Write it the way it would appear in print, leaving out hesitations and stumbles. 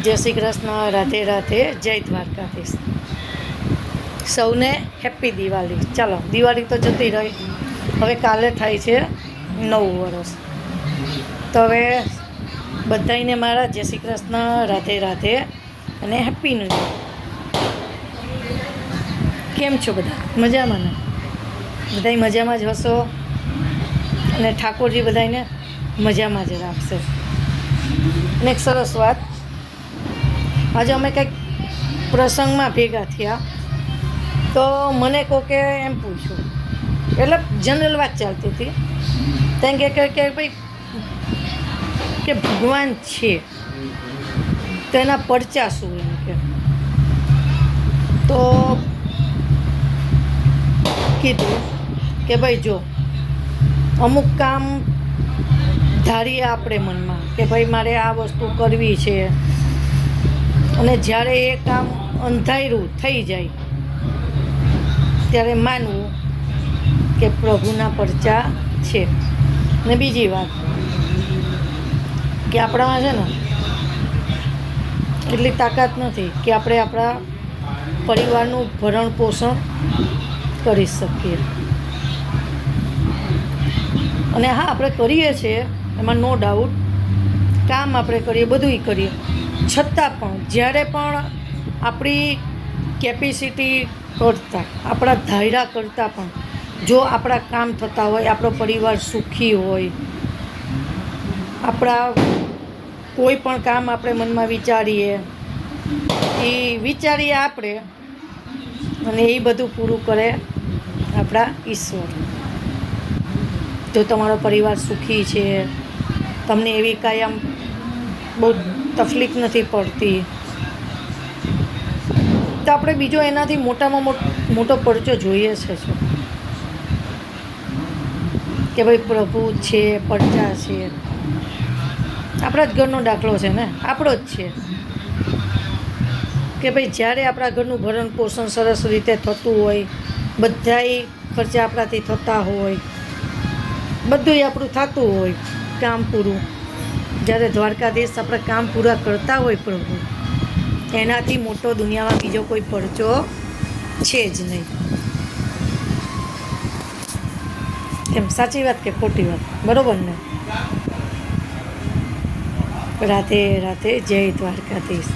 જય શ્રી કૃષ્ણ, રાધે રાધે, જય દ્વારકાધીશ. સૌને હેપી દિવાળી. ચાલો, દિવાળી તો જતી રહી, હવે કાલે થાય છે નવું વર્ષ. તો હવે બધાને મારા જય શ્રી કૃષ્ણ, રાધે રાધે અને હેપી ન્યૂ યર. કેમ છો બધા? મજામાં ને? બધાય મજામાં જ હશો અને ઠાકોરજી બધાને મજામાં જ રાખશે. અને એક સરસ વાત, આજે અમે કંઈક પ્રસંગમાં ભેગા થયા તો મને કોકે એમ પૂછ્યું, એટલે જનરલ વાત ચાલતી હતી. તેમ કે ભાઈ કે ભગવાન છે તો એના પરચા શું, એમ કે. તો કીધું કે ભાઈ જો અમુક કામ ધારીએ આપણે મનમાં કે ભાઈ મારે આ વસ્તુ કરવી છે, અને જ્યારે એ કામ અંધાર્યું થઈ જાય ત્યારે માનવું કે પ્રભુના પરચા છે. ને બીજી વાત કે આપણામાં છે ને એટલી તાકાત નથી કે આપણે આપણા પરિવારનું ભરણ પોષણ કરી શકીએ. અને હા, આપણે કરીએ છીએ, એમાં નો ડાઉટ, કામ આપણે કરીએ, બધુંય કરીએ, છતાં પણ જ્યારે પણ આપણી કેપેસિટી કરતાં, આપણા ધાર્યા કરતાં પણ જો આપણા કામ થતા હોય, આપણો પરિવાર સુખી હોય, આપણા કોઈ પણ કામ આપણે મનમાં વિચારીએ આપણે, અને એ બધું પૂરું કરે આપણા ઈશ્વર. જો તમારો પરિવાર સુખી છે, તમને એવી કાંઈ આમ બહુ તકલીફ નથી પડતી, તો આપણે બીજો એનાથી મોટામાં મોટો પરચો જોઈએ છે કે ભાઈ પ્રભુ છે, પરચા છે. આપણા જ ઘરનો દાખલો છે ને, આપણો જ છે કે ભાઈ જ્યારે આપણા ઘરનું ભરણ પોષણ સરસ રીતે થતું હોય, બધાય ખર્ચા આપણાથી થતા હોય, બધુંય આપણું થતું હોય, કામ પૂરું, જ્યારે દ્વારકાધીશ આપણા કામ પૂરા કરતા હોય પ્રભુ, એનાથી મોટો દુનિયામાં બીજો કોઈ પરચો છે જ નહીં. એમ સાચી વાત કે ખોટી વાત? બરોબર ને? રાધે રાધે, જય દ્વારકાધીશ.